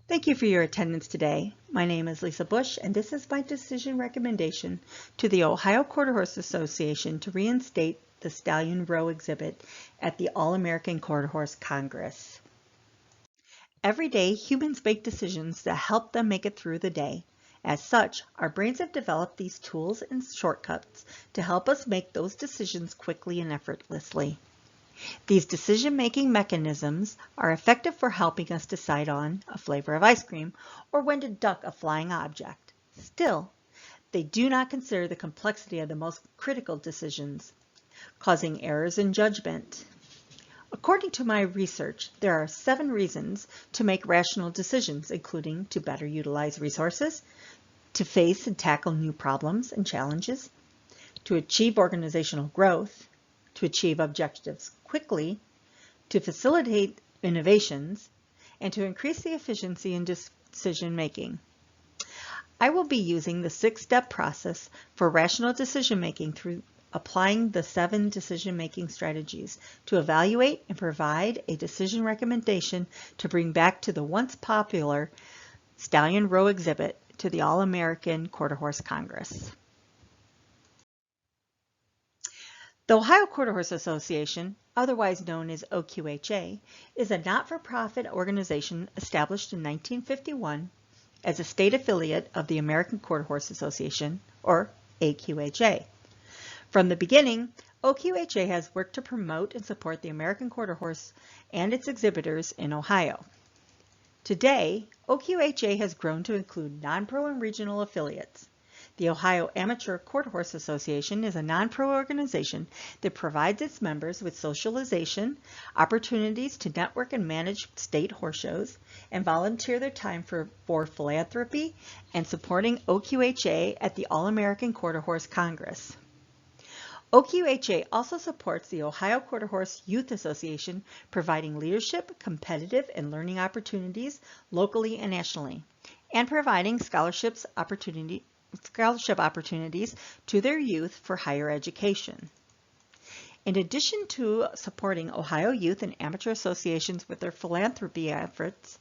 Thank you for your attendance today. My name is Lisa Busch, and this is my decision recommendation to the Ohio Quarter Horse Association to reinstate the Stallion Row exhibit at the All-American Quarter Horse Congress. Every day, humans make decisions that help them make it through the day. As such, our brains have developed these tools and shortcuts to help us make those decisions quickly and effortlessly. These decision-making mechanisms are effective for helping us decide on a flavor of ice cream or when to duck a flying object. Still, they do not consider the complexity of the most critical decisions, causing errors in judgment. According to my research, there are 7 reasons to make rational decisions, including to better utilize resources, to face and tackle new problems and challenges, to achieve organizational growth, to achieve objectives quickly, to facilitate innovations, and to increase the efficiency in decision making. I will be using the 6-step process for rational decision making through applying the 7 decision making strategies to evaluate and provide a decision recommendation to bring back to the once popular Stallion Row exhibit to the All-American Quarter Horse Congress. The Ohio Quarter Horse Association, otherwise known as OQHA, is a not-for-profit organization established in 1951 as a state affiliate of the American Quarter Horse Association, or AQHA. From the beginning, OQHA has worked to promote and support the American Quarter Horse and its exhibitors in Ohio. Today, OQHA has grown to include non-pro and regional affiliates. The Ohio Amateur Quarter Horse Association is a non-pro organization that provides its members with socialization, opportunities to network and manage state horse shows, and volunteer their time for philanthropy and supporting OQHA at the All-American Quarter Horse Congress. OQHA also supports the Ohio Quarter Horse Youth Association, providing leadership, competitive, and learning opportunities locally and nationally, and providing scholarship opportunities to their youth for higher education. In addition to supporting Ohio youth and amateur associations with their philanthropy efforts,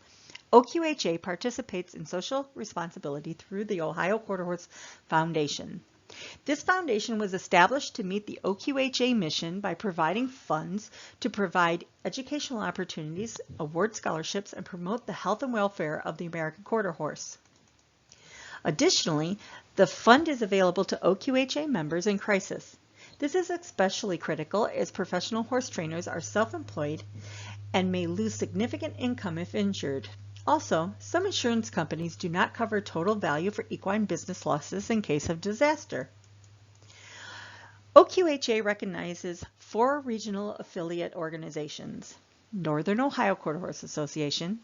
OQHA participates in social responsibility through the Ohio Quarter Horse Foundation. This foundation was established to meet the OQHA mission by providing funds to provide educational opportunities, award scholarships, and promote the health and welfare of the American Quarter Horse. Additionally, the fund is available to OQHA members in crisis. This is especially critical as professional horse trainers are self-employed and may lose significant income if injured. Also, some insurance companies do not cover total value for equine business losses in case of disaster. OQHA recognizes 4 regional affiliate organizations: Northern Ohio Quarter Horse Association,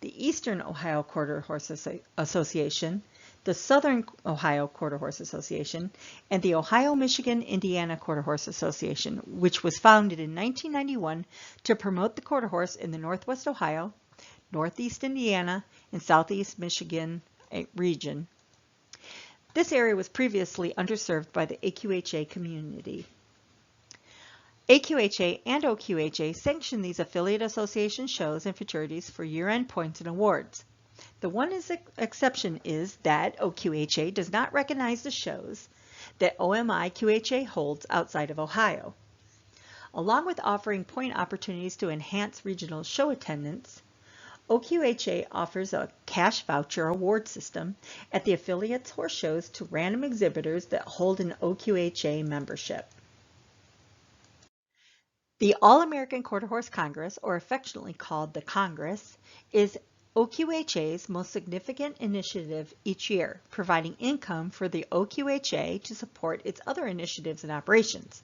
the Eastern Ohio Quarter Horse Association, the Southern Ohio Quarter Horse Association, and the Ohio, Michigan, Indiana Quarter Horse Association, which was founded in 1991 to promote the quarter horse in the Northwest Ohio, Northeast Indiana, and Southeast Michigan region. This area was previously underserved by the AQHA community. AQHA and OQHA sanction these affiliate association shows and futurities for year-end points and awards. The one exception is that OQHA does not recognize the shows that OMI-QHA holds outside of Ohio. Along with offering point opportunities to enhance regional show attendance, OQHA offers a cash voucher award system at the affiliates' horse shows to random exhibitors that hold an OQHA membership. The All-American Quarter Horse Congress, or affectionately called the Congress, is OQHA's most significant initiative each year, providing income for the OQHA to support its other initiatives and operations.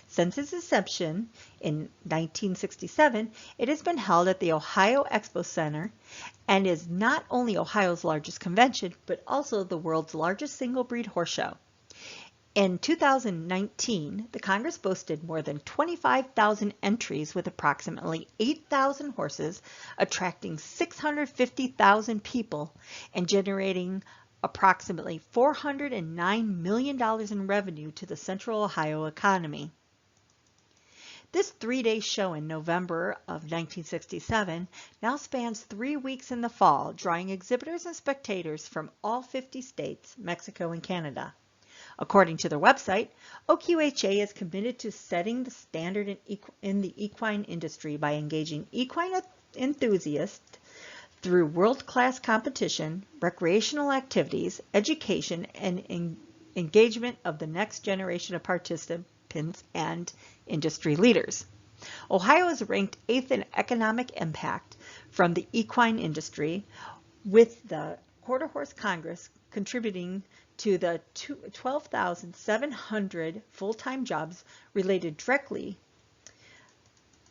Since its inception in 1967, it has been held at the Ohio Expo Center and is not only Ohio's largest convention, but also the world's largest single-breed horse show. In 2019, the Congress boasted more than 25,000 entries with approximately 8,000 horses, attracting 650,000 people and generating approximately $409 million in revenue to the Central Ohio economy. This 3-day show in November of 1967 now spans 3 weeks in the fall, drawing exhibitors and spectators from all 50 states, Mexico, and Canada. According to their website, OQHA is committed to setting the standard in the equine industry by engaging equine enthusiasts through world-class competition, recreational activities, education, and engagement of the next generation of participants and industry leaders. Ohio is ranked 8th in economic impact from the equine industry, with the Quarter Horse Congress contributing to the 12,700 full-time jobs related directly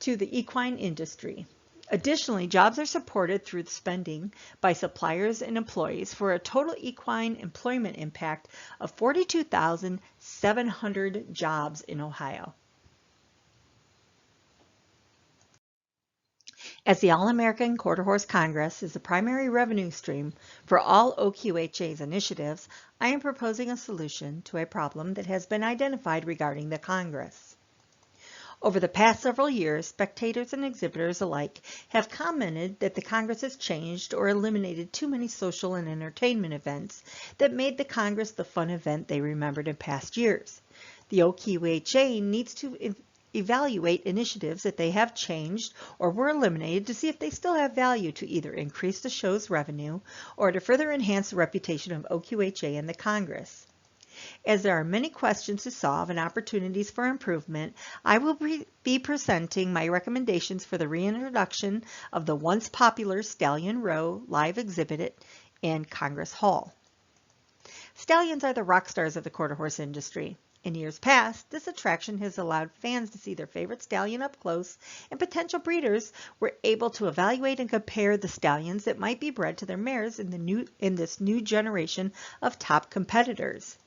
to the equine industry. Additionally, jobs are supported through spending by suppliers and employees for a total equine employment impact of 42,700 jobs in Ohio. As the All-American Quarter Horse Congress is the primary revenue stream for all OQHA's initiatives, I am proposing a solution to a problem that has been identified regarding the Congress. Over the past several years, spectators and exhibitors alike have commented that the Congress has changed or eliminated too many social and entertainment events that made the Congress the fun event they remembered in past years. The OQHA needs to evaluate initiatives that they have changed or were eliminated to see if they still have value to either increase the show's revenue or to further enhance the reputation of OQHA in the Congress. As there are many questions to solve and opportunities for improvement, I will be presenting my recommendations for the reintroduction of the once popular Stallion Row live exhibit in Congress Hall. Stallions are the rock stars of the quarter horse industry. In years past, this attraction has allowed fans to see their favorite stallion up close, and potential breeders were able to evaluate and compare the stallions that might be bred to their mares in this new generation of top competitors.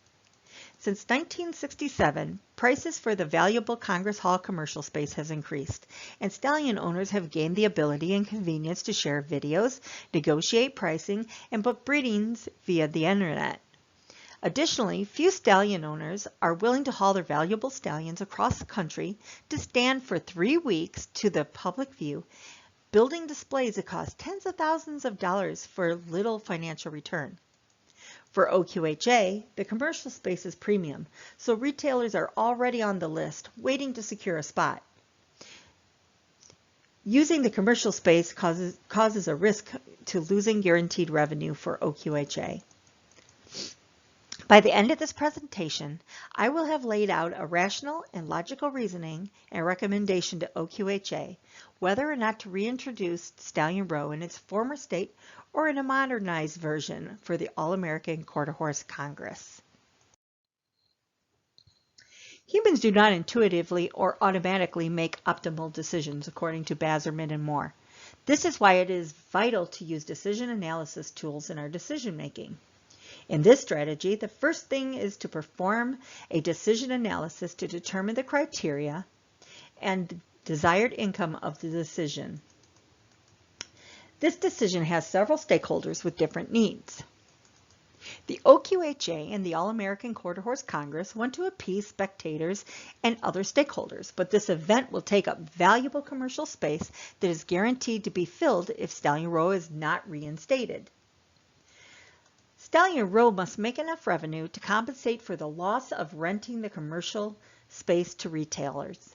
Since 1967, prices for the valuable Congress Hall commercial space has increased, and stallion owners have gained the ability and convenience to share videos, negotiate pricing, and book breedings via the internet. Additionally, few stallion owners are willing to haul their valuable stallions across the country to stand for 3 weeks to the public view, building displays that cost tens of thousands of dollars for little financial return. For OQHA, the commercial space is premium, so retailers are already on the list, waiting to secure a spot. Using the commercial space causes a risk to losing guaranteed revenue for OQHA. By the end of this presentation, I will have laid out a rational and logical reasoning and recommendation to OQHA whether or not to reintroduce Stallion Row in its former state or in a modernized version for the All-American Quarter Horse Congress. Humans do not intuitively or automatically make optimal decisions, according to Bazerman and Moore. This is why it is vital to use decision analysis tools in our decision making. In this strategy, the first thing is to perform a decision analysis to determine the criteria and desired income of the decision. This decision has several stakeholders with different needs. The OQHA and the All-American Quarter Horse Congress want to appease spectators and other stakeholders, but this event will take up valuable commercial space that is guaranteed to be filled if Stallion Row is not reinstated. Stallion Row must make enough revenue to compensate for the loss of renting the commercial space to retailers.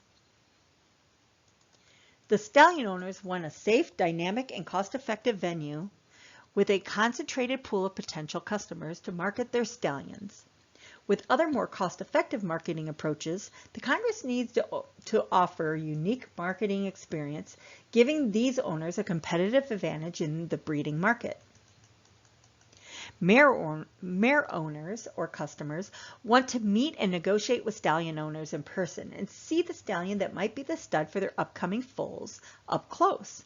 The stallion owners want a safe, dynamic, and cost-effective venue with a concentrated pool of potential customers to market their stallions. With other more cost-effective marketing approaches, the Congress needs to offer unique marketing experience, giving these owners a competitive advantage in the breeding market. Mare owners or customers want to meet and negotiate with stallion owners in person and see the stallion that might be the stud for their upcoming foals up close.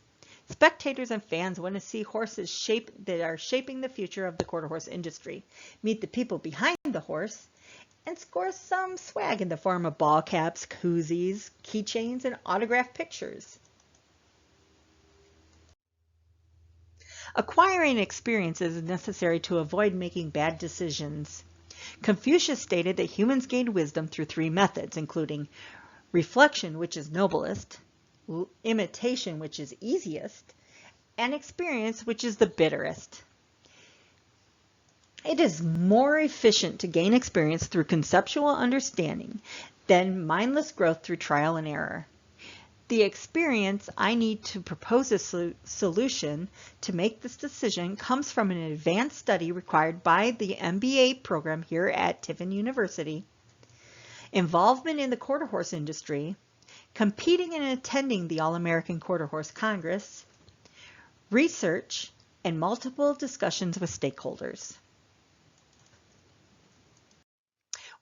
Spectators and fans want to see horses that are shaping the future of the quarter horse industry, meet the people behind the horse, and score some swag in the form of ball caps, koozies, keychains, and autographed pictures. Acquiring experience is necessary to avoid making bad decisions. Confucius stated that humans gained wisdom through 3 methods, including reflection, which is noblest, imitation, which is easiest, and experience, which is the bitterest. It is more efficient to gain experience through conceptual understanding than mindless growth through trial and error. The experience I need to propose a solution to make this decision comes from an advanced study required by the MBA program here at Tiffin University, involvement in the quarter horse industry, competing and attending the All-American Quarter Horse Congress, research, and multiple discussions with stakeholders.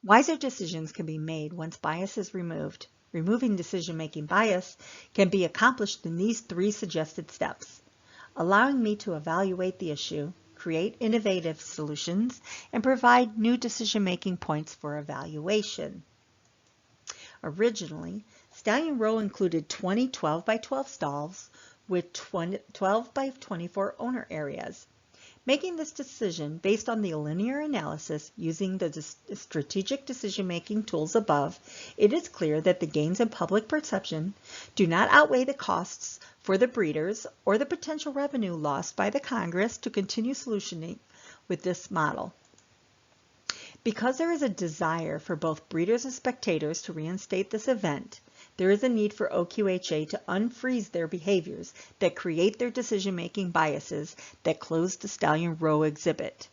Wiser decisions can be made once bias is removed. Removing decision-making bias can be accomplished in these 3 suggested steps, allowing me to evaluate the issue, create innovative solutions, and provide new decision-making points for evaluation. Originally, Stallion Row included 20 12x12 stalls with 12x24 owner areas. Making this decision based on the linear analysis using the strategic decision-making tools above, it is clear that the gains in public perception do not outweigh the costs for the breeders or the potential revenue lost by the Congress to continue solutioning with this model. Because there is a desire for both breeders and spectators to reinstate this event, there is a need for OQHA to unfreeze their behaviors that create their decision-making biases that close the Stallion Row exhibit.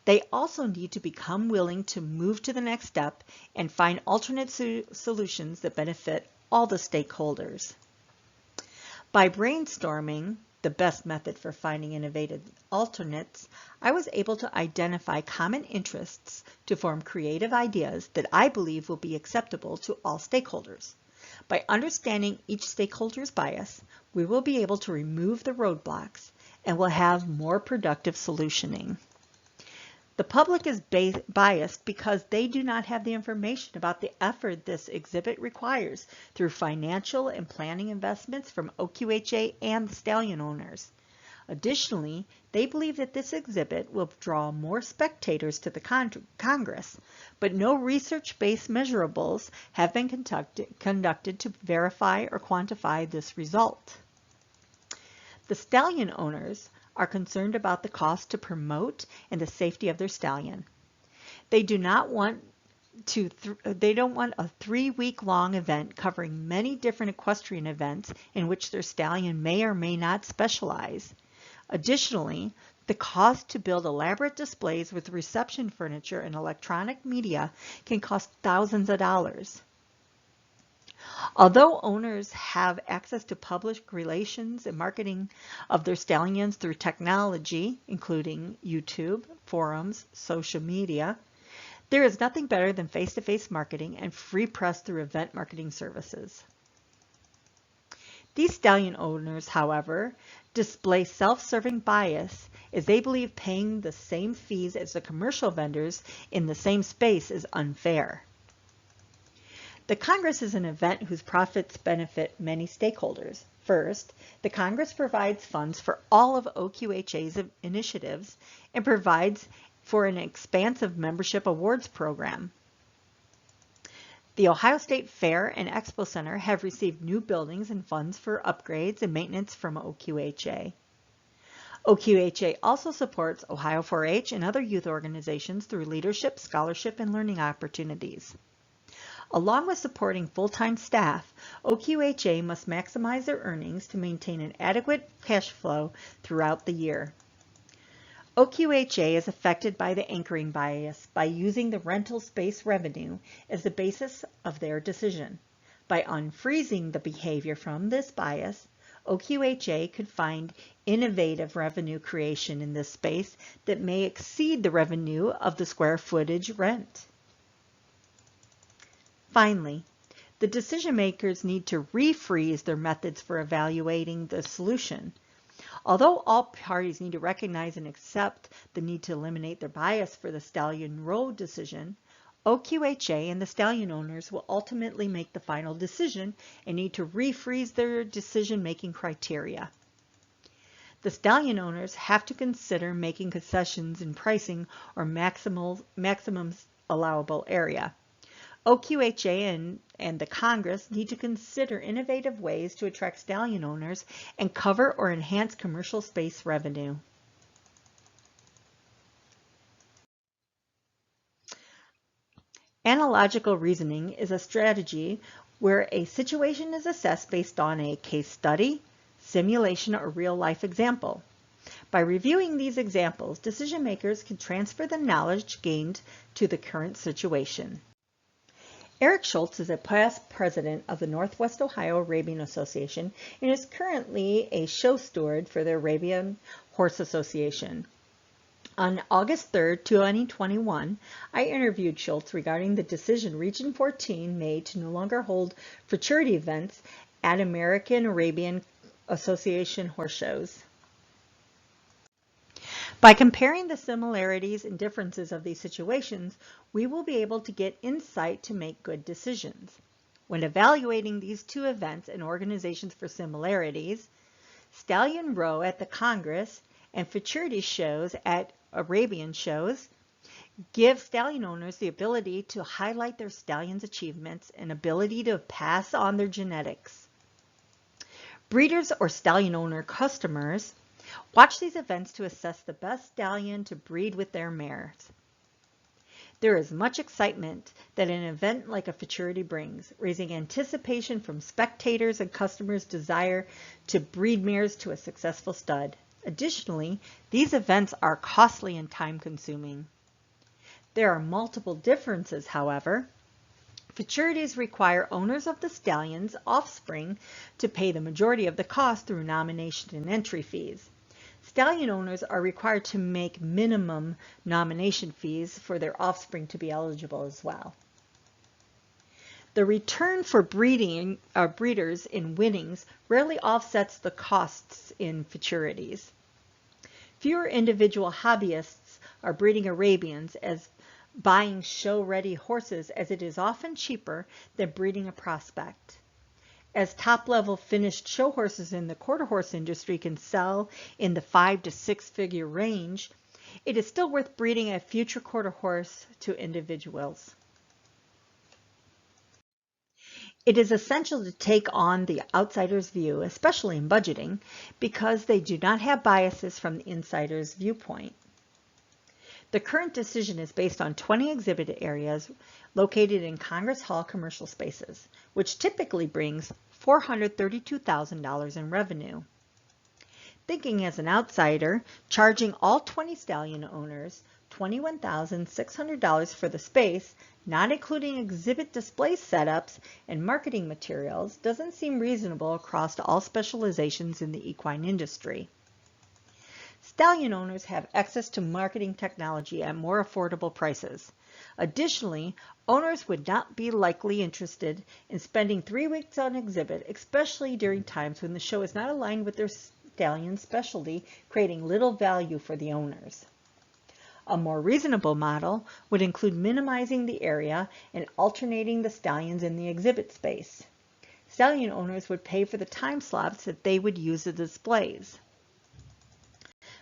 They also need to become willing to move to the next step and find alternate solutions that benefit all the stakeholders. By brainstorming the best method for finding innovative alternates, I was able to identify common interests to form creative ideas that I believe will be acceptable to all stakeholders. By understanding each stakeholder's bias, we will be able to remove the roadblocks and will have more productive solutioning. The public is biased because they do not have the information about the effort this exhibit requires through financial and planning investments from OQHA and the stallion owners. Additionally, they believe that this exhibit will draw more spectators to the Congress, but no research-based measurables have been conducted to verify or quantify this result. The stallion owners are concerned about the cost to promote and the safety of their stallion. They don't want a 3-week-long event covering many different equestrian events in which their stallion may or may not specialize. Additionally, the cost to build elaborate displays with reception furniture and electronic media can cost thousands of dollars. Although owners have access to public relations and marketing of their stallions through technology, including YouTube, forums, social media, there is nothing better than face-to-face marketing and free press through event marketing services. These stallion owners, however, display self-serving bias as they believe paying the same fees as the commercial vendors in the same space is unfair. The Congress is an event whose profits benefit many stakeholders. First, the Congress provides funds for all of OQHA's initiatives and provides for an expansive membership awards program. The Ohio State Fair and Expo Center have received new buildings and funds for upgrades and maintenance from OQHA. OQHA also supports Ohio 4-H and other youth organizations through leadership, scholarship, and learning opportunities. Along with supporting full-time staff, OQHA must maximize their earnings to maintain an adequate cash flow throughout the year. OQHA is affected by the anchoring bias by using the rental space revenue as the basis of their decision. By unfreezing the behavior from this bias, OQHA could find innovative revenue creation in this space that may exceed the revenue of the square footage rent. Finally, the decision makers need to refreeze their methods for evaluating the solution. Although all parties need to recognize and accept the need to eliminate their bias for the Stallion Row decision, OQHA and the stallion owners will ultimately make the final decision and need to refreeze their decision-making criteria. The stallion owners have to consider making concessions in pricing or maximum allowable area. OQHA and the Congress need to consider innovative ways to attract stallion owners and cover or enhance commercial space revenue. Analogical reasoning is a strategy where a situation is assessed based on a case study, simulation, or real-life example. By reviewing these examples, decision makers can transfer the knowledge gained to the current situation. Eric Schultz is a past president of the Northwest Ohio Arabian Association and is currently a show steward for the Arabian Horse Association. On August 3, 2021, I interviewed Schultz regarding the decision Region 14 made to no longer hold futurity events at American Arabian Association horse shows. By comparing the similarities and differences of these situations, we will be able to get insight to make good decisions. When evaluating these two events and organizations for similarities, Stallion Row at the Congress and futurity shows at Arabian shows give stallion owners the ability to highlight their stallion's achievements and ability to pass on their genetics. Breeders or stallion owner customers watch these events to assess the best stallion to breed with their mares. There is much excitement that an event like a futurity brings, raising anticipation from spectators and customers' desire to breed mares to a successful stud. Additionally, these events are costly and time-consuming. There are multiple differences, however. Futurities require owners of the stallion's offspring to pay the majority of the cost through nomination and entry fees. Stallion owners are required to make minimum nomination fees for their offspring to be eligible as well. The return for breeders in winnings rarely offsets the costs in futurities. Fewer individual hobbyists are breeding Arabians as buying show-ready horses, as it is often cheaper than breeding a prospect. As top-level finished show horses in the quarter horse industry can sell in the 5 to 6 figure range, it is still worth breeding a future quarter horse to individuals. It is essential to take on the outsider's view, especially in budgeting, because they do not have biases from the insider's viewpoint. The current decision is based on 20 exhibit areas located in Congress Hall commercial spaces, which typically brings $432,000 in revenue. Thinking as an outsider, charging all 20 stallion owners $21,600 for the space, not including exhibit display setups and marketing materials, doesn't seem reasonable across all specializations in the equine industry. Stallion owners have access to marketing technology at more affordable prices. Additionally, owners would not be likely interested in spending 3 weeks on exhibit, especially during times when the show is not aligned with their stallion specialty, creating little value for the owners. A more reasonable model would include minimizing the area and alternating the stallions in the exhibit space. Stallion owners would pay for the time slots that they would use the displays.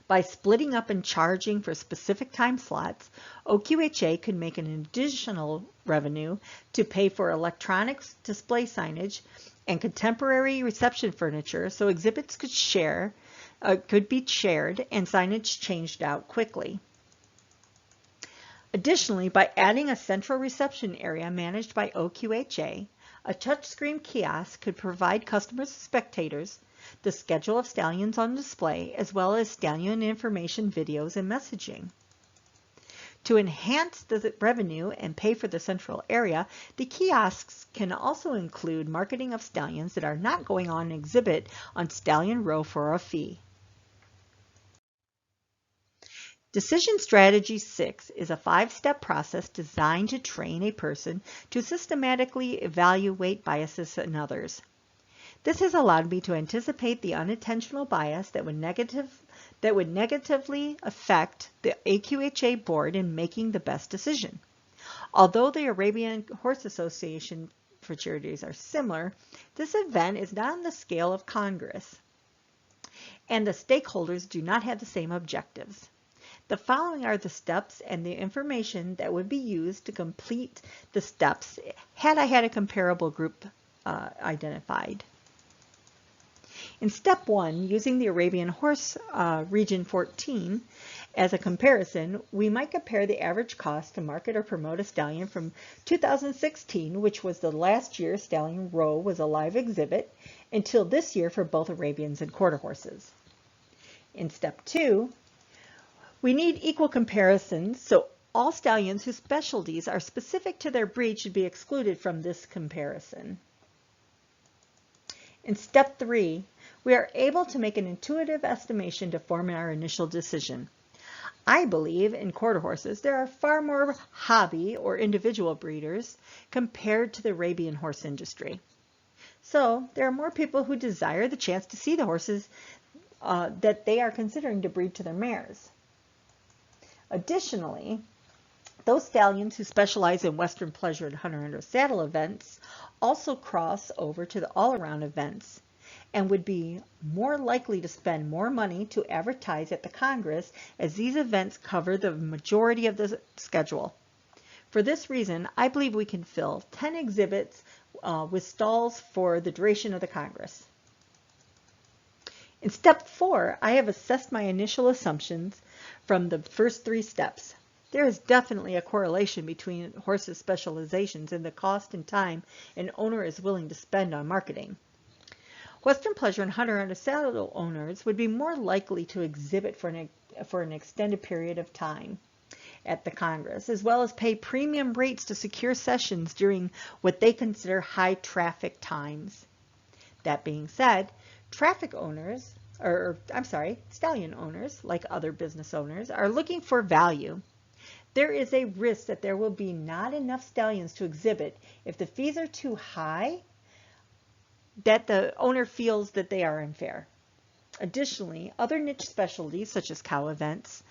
By splitting up and charging for specific time slots, OQHA could make an additional revenue to pay for electronics, display signage, and contemporary reception furniture so exhibits could be shared and signage changed out quickly. Additionally, by adding a central reception area managed by OQHA, a touchscreen kiosk could provide customers and spectators the schedule of stallions on display, as well as stallion information videos and messaging. To enhance the revenue and pay for the central area, the kiosks can also include marketing of stallions that are not going on exhibit on Stallion Row for a fee. Decision Strategy 6 is a 5-step process designed to train a person to systematically evaluate biases in others. This has allowed me to anticipate the unintentional bias that would negatively affect the AQHA board in making the best decision. Although the Arabian Horse Association futurities are similar, this event is not on the scale of Congress, and the stakeholders do not have the same objectives. The following are the steps and the information that would be used to complete the steps had I had a comparable group identified. In step 1, using the Arabian horse region 14 as a comparison, we might compare the average cost to market or promote a stallion from 2016, which was the last year Stallion Row was a live exhibit, until this year for both Arabians and quarter horses. In step 2, we need equal comparisons, so all stallions whose specialties are specific to their breed should be excluded from this comparison. In step 3, we are able to make an intuitive estimation to form our initial decision. I believe in quarter horses there are far more hobby or individual breeders compared to the Arabian horse industry. So there are more people who desire the chance to see the horses that they are considering to breed to their mares. Additionally, those stallions who specialize in Western pleasure and hunter under saddle events also cross over to the all-around events and would be more likely to spend more money to advertise at the Congress, as these events cover the majority of the schedule. For this reason, I believe we can fill 10 exhibits with stalls for the duration of the Congress. In step 4, I have assessed my initial assumptions from the first 3 steps. There is definitely a correlation between horses' specializations and the cost and time an owner is willing to spend on marketing. Western pleasure and hunter under saddle owners would be more likely to exhibit for an extended period of time at the Congress, as well as pay premium rates to secure sessions during what they consider high traffic times. That being said, stallion owners, like other business owners, are looking for value. There is a risk that there will be not enough stallions to exhibit if the fees are too high, that the owner feels that they are unfair. Additionally, other niche specialties such as cow events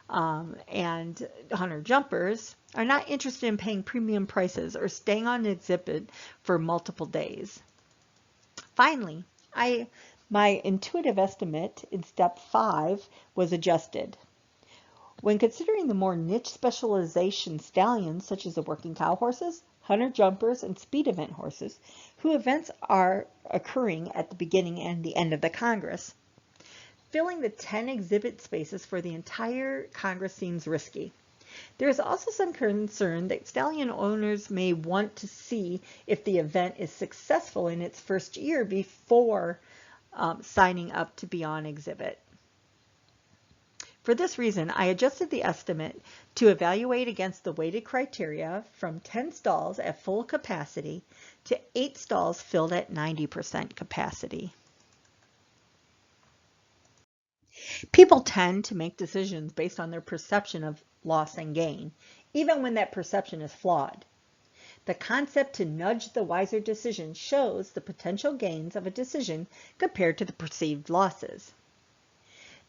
and hunter jumpers are not interested in paying premium prices or staying on an exhibit for multiple days. Finally, my intuitive estimate in step 5 was adjusted. When considering the more niche specialization stallions such as the working cow horses, hunter jumpers, and speed event horses, whose events are occurring at the beginning and the end of the Congress, filling the 10 exhibit spaces for the entire Congress seems risky. There is also some concern that stallion owners may want to see if the event is successful in its first year before signing up to be on exhibit. For this reason, I adjusted the estimate to evaluate against the weighted criteria from 10 stalls at full capacity to 8 stalls filled at 90% capacity. People tend to make decisions based on their perception of loss and gain, even when that perception is flawed. The concept to nudge the wiser decision shows the potential gains of a decision compared to the perceived losses.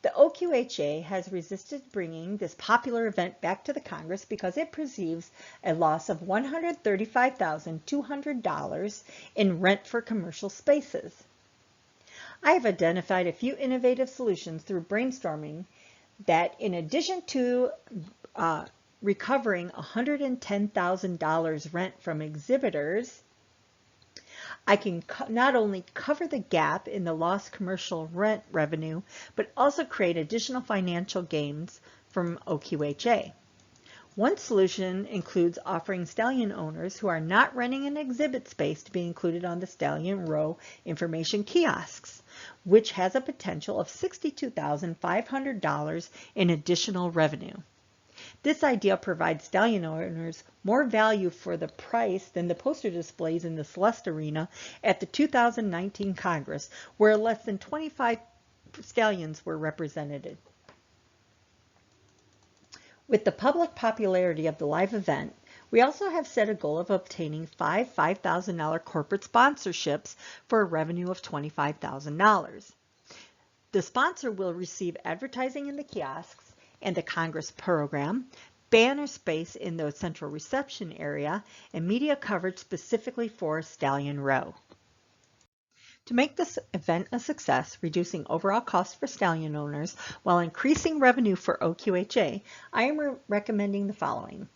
The OQHA has resisted bringing this popular event back to the Congress because it perceives a loss of $135,200 in rent for commercial spaces. I have identified a few innovative solutions through brainstorming that, in addition to recovering $110,000 rent from exhibitors, I can not only cover the gap in the lost commercial rent revenue, but also create additional financial gains from OQHA. One solution includes offering stallion owners who are not renting an exhibit space to be included on the Stallion Row information kiosks, which has a potential of $62,500 in additional revenue. This idea provides stallion owners more value for the price than the poster displays in the Celeste Arena at the 2019 Congress, where less than 25 stallions were represented. With the public popularity of the live event, we also have set a goal of obtaining 5 $5,000 corporate sponsorships for a revenue of $25,000. The sponsor will receive advertising in the kiosks and the Congress program, banner space in the central reception area, and media coverage specifically for Stallion Row. To make this event a success, reducing overall costs for stallion owners while increasing revenue for OQHA, I am recommending the following.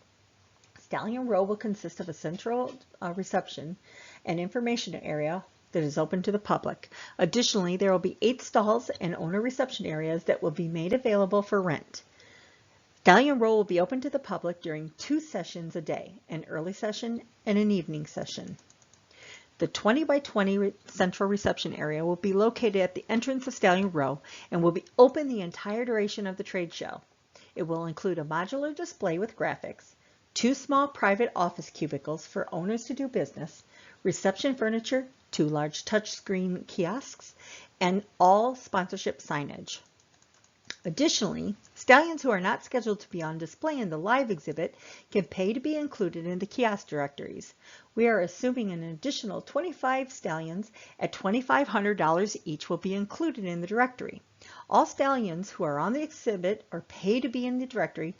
Stallion Row will consist of a central reception and information area that is open to the public. Additionally, there will be 8 stalls and owner reception areas that will be made available for rent. Stallion Row will be open to the public during 2 sessions a day, an early session and an evening session. The 20 by 20 central reception area will be located at the entrance of Stallion Row and will be open the entire duration of the trade show. It will include a modular display with graphics, 2 small private office cubicles for owners to do business, reception furniture, 2 large touchscreen kiosks, and all sponsorship signage. Additionally, stallions who are not scheduled to be on display in the live exhibit can pay to be included in the kiosk directories. We are assuming an additional 25 stallions at $2,500 each will be included in the directory. All stallions who are on the exhibit or pay to be in the directory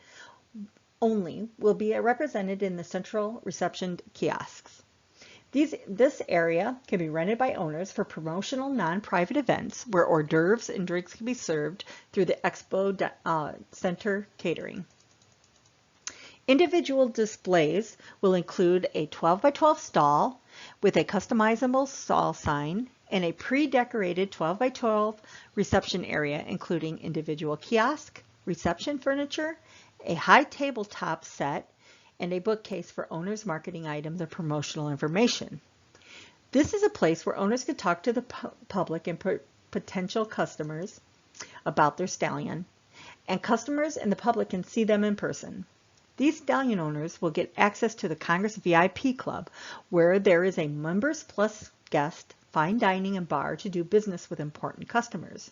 only will be represented in the central reception kiosks. This area can be rented by owners for promotional non-private events where hors d'oeuvres and drinks can be served through the Expo Center catering. Individual displays will include a 12 by 12 stall with a customizable stall sign and a pre-decorated 12 by 12 reception area including individual kiosk, reception furniture, a high tabletop set, and a bookcase for owners' marketing items and promotional information. This is a place where owners can talk to the public and potential customers about their stallion, and customers and the public can see them in person. These stallion owners will get access to the Congress VIP Club, where there is a members plus guest, fine dining, and bar to do business with important customers.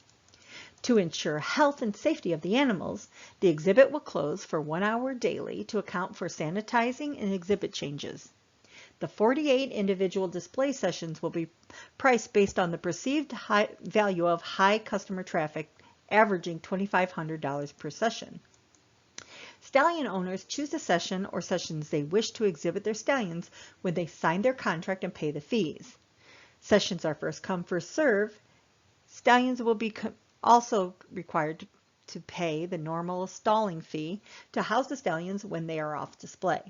To ensure health and safety of the animals, the exhibit will close for 1 hour daily to account for sanitizing and exhibit changes. The 48 individual display sessions will be priced based on the perceived high value of high customer traffic, averaging $2,500 per session. Stallion owners choose a session or sessions they wish to exhibit their stallions when they sign their contract and pay the fees. Sessions are first come, first serve. Stallions will be also required to pay the normal stalling fee to house the stallions when they are off display.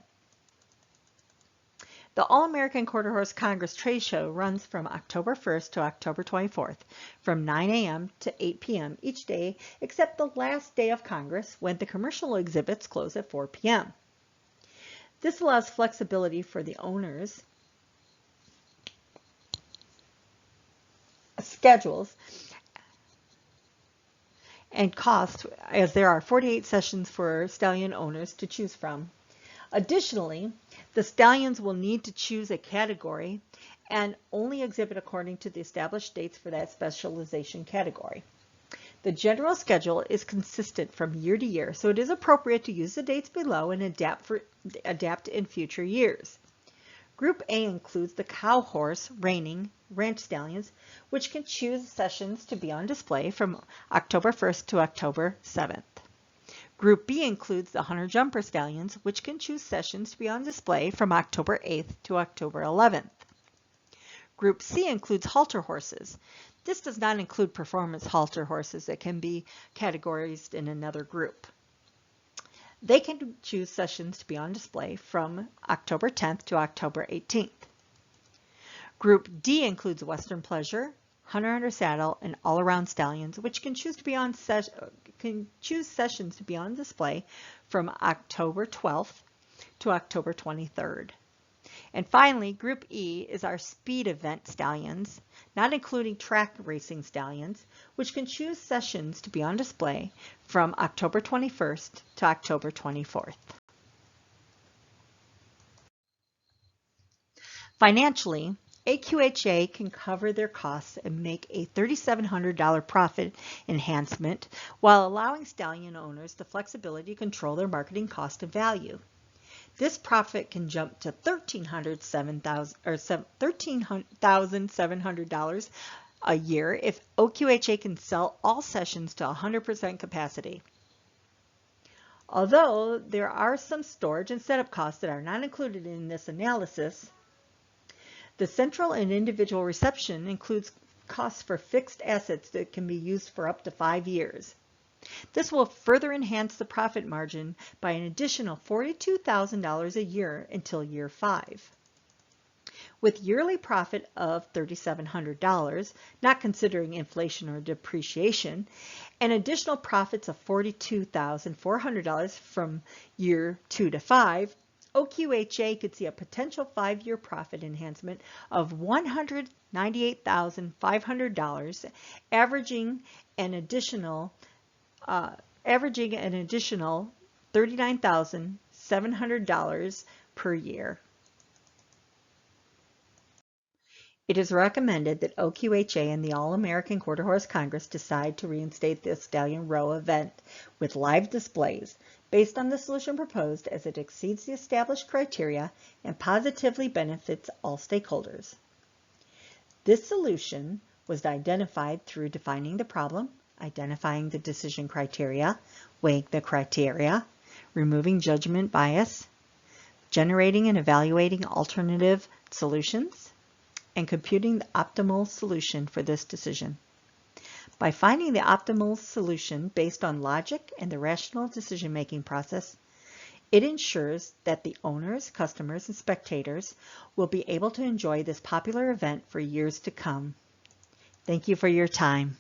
The All-American Quarter Horse Congress Trade Show runs from October 1st to October 24th from 9 a.m. to 8 p.m. each day except the last day of Congress when the commercial exhibits close at 4 p.m. This allows flexibility for the owners' schedules and cost, as there are 48 sessions for stallion owners to choose from. Additionally, the stallions will need to choose a category and only exhibit according to the established dates for that specialization category. The general schedule is consistent from year to year, so it is appropriate to use the dates below and adapt in future years. Group A includes the cow horse, reining, ranch stallions, which can choose sessions to be on display from October 1st to October 7th. Group B includes the hunter jumper stallions, which can choose sessions to be on display from October 8th to October 11th. Group C includes halter horses. This does not include performance halter horses that can be categorized in another group. They can choose sessions to be on display from October 10th to October 18th. Group D includes Western Pleasure, Hunter Under Saddle, and All-Around Stallions, which can choose sessions to be on display from October 12th to October 23rd. And finally, Group E is our speed event stallions, not including track racing stallions, which can choose sessions to be on display from October 21st to October 24th. Financially, AQHA can cover their costs and make a $3,700 profit enhancement while allowing stallion owners the flexibility to control their marketing cost and value. This profit can jump to $13,700 a year if OQHA can sell all sessions to 100% capacity. Although there are some storage and setup costs that are not included in this analysis, the central and individual reception includes costs for fixed assets that can be used for up to 5 years. This will further enhance the profit margin by an additional $42,000 a year until year 5. With yearly profit of $3,700, not considering inflation or depreciation, and additional profits of $42,400 from year 2 to 5, OQHA could see a potential 5-year profit enhancement of $198,500, averaging an additional $39,700 per year. It is recommended that OQHA and the All-American Quarter Horse Congress decide to reinstate the Stallion Row event with live displays based on the solution proposed, as it exceeds the established criteria and positively benefits all stakeholders. This solution was identified through defining the problem, identifying the decision criteria, weighing the criteria, removing judgment bias, generating and evaluating alternative solutions, and computing the optimal solution for this decision. By finding the optimal solution based on logic and the rational decision-making process, it ensures that the owners, customers, and spectators will be able to enjoy this popular event for years to come. Thank you for your time.